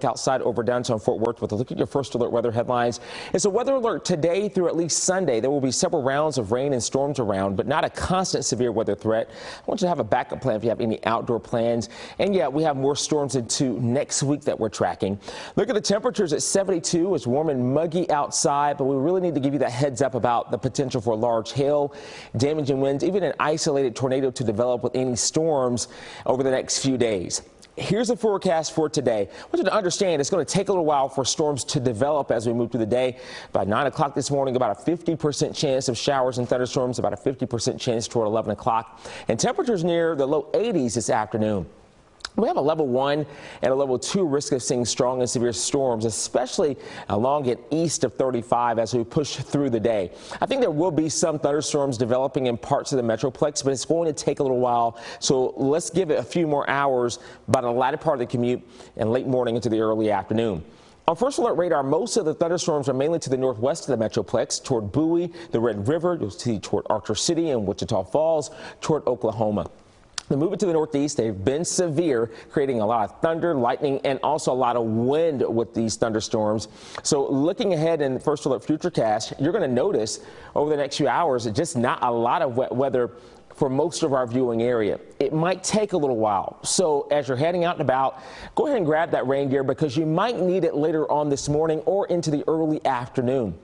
look outside over downtown Fort Worth with a look at your first alert weather headlines. It's a weather alert today through at least Sunday. There will be several rounds of rain and storms around, but not a constant severe weather threat. I want you to have a backup plan if you have any outdoor plans. And yeah, we have more storms into next week that we're tracking. Look at the temperatures at 72. It's warm and muggy outside, but we really need to give you that heads up about the potential for large hail, damaging winds, even an isolated tornado to develop with any storms over the next few days. Here's the forecast for today. I want you to understand it's going to take a little while for storms to develop as we move through the day. By 9 o'clock this morning, about a 50% chance of showers and thunderstorms, about a 50% chance toward 11 o'clock, and temperatures near the low 80s this afternoon. We have a level 1 and a level 2 risk of seeing strong and severe storms, especially along and east of 35 as we push through the day. I think there will be some thunderstorms developing in parts of the Metroplex, but it's going to take a little while. So let's give it a few more hours by the latter part of the commute and late morning into the early afternoon. On first alert radar, most of the thunderstorms are mainly to the northwest of the Metroplex, toward Bowie, the Red River. You'll see toward Archer City and Wichita Falls, toward Oklahoma. The movement to the northeast, they've been severe, creating a lot of thunder, lightning, and also a lot of wind with these thunderstorms. So looking ahead in the first alert futurecast, you're going to notice over the next few hours, just not a lot of wet weather for most of our viewing area. It might take a little while. So as you're heading out and about, go ahead and grab that rain gear because you might need it later on this morning or into the early afternoon.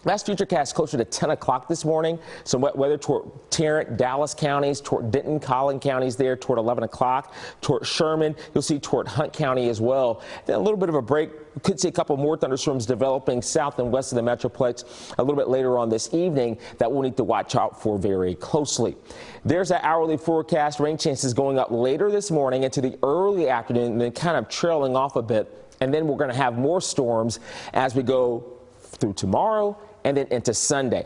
Last futurecast closer to 10 o'clock this morning. Some wet weather toward Tarrant, Dallas counties, toward Denton, Collin counties there toward 11 o'clock, toward Sherman. You'll see toward Hunt County as well. Then a little bit of a break. We could see a couple more thunderstorms developing south and west of the Metroplex a little bit later on this evening that we'll need to watch out for very closely. There's that hourly forecast. Rain chances going up later this morning into the early afternoon and then kind of trailing off a bit. And then we're going to have more storms as we go through tomorrow and then into Sunday.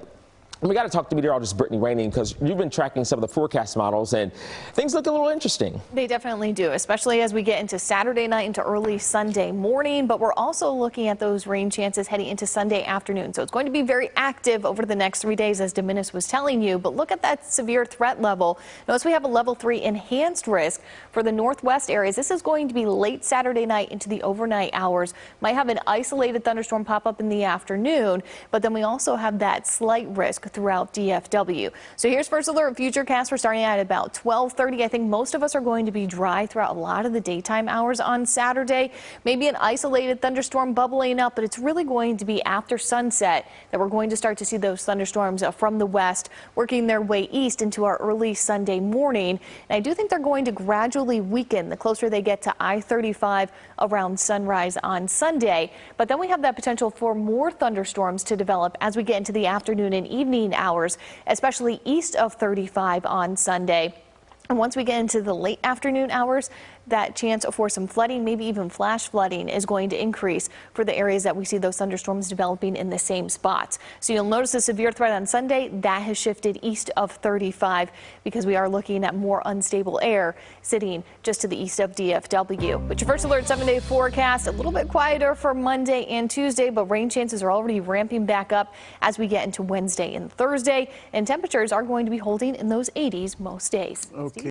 And we got to talk to meteorologist Brittany Rainey because you've been tracking some of the forecast models and things look a little interesting. They definitely do, especially as we get into Saturday night into early Sunday morning. But we're also looking at those rain chances heading into Sunday afternoon. So it's going to be very active over the next 3 days, as Deminis was telling you. But look at that severe threat level. Notice we have a level 3 enhanced risk for the northwest areas. This is going to be late Saturday night into the overnight hours. Might have an isolated thunderstorm pop up in the afternoon, but then we also have that slight risk throughout DFW. So here's first alert futurecast. We're starting at about 12:30. I think most of us are going to be dry throughout a lot of the daytime hours on Saturday. Maybe an isolated thunderstorm bubbling up, but it's really going to be after sunset that we're going to start to see those thunderstorms from the west working their way east into our early Sunday morning. And I do think they're going to gradually weaken the closer they get to I-35 around sunrise on Sunday. But then we have that potential for more thunderstorms to develop as we get into the afternoon and evening hours, especially east of 35 on Sunday. And once we get into the late afternoon hours, that chance for some flooding, maybe even flash flooding, is going to increase for the areas that we see those thunderstorms developing in the same spots. So you'll notice the severe threat on Sunday that has shifted east of 35 because we are looking at more unstable air sitting just to the east of DFW. But your first alert 7-day forecast, a little bit quieter for Monday and Tuesday, but rain chances are already ramping back up as we get into Wednesday and Thursday, and temperatures are going to be holding in those 80s most days. Okay.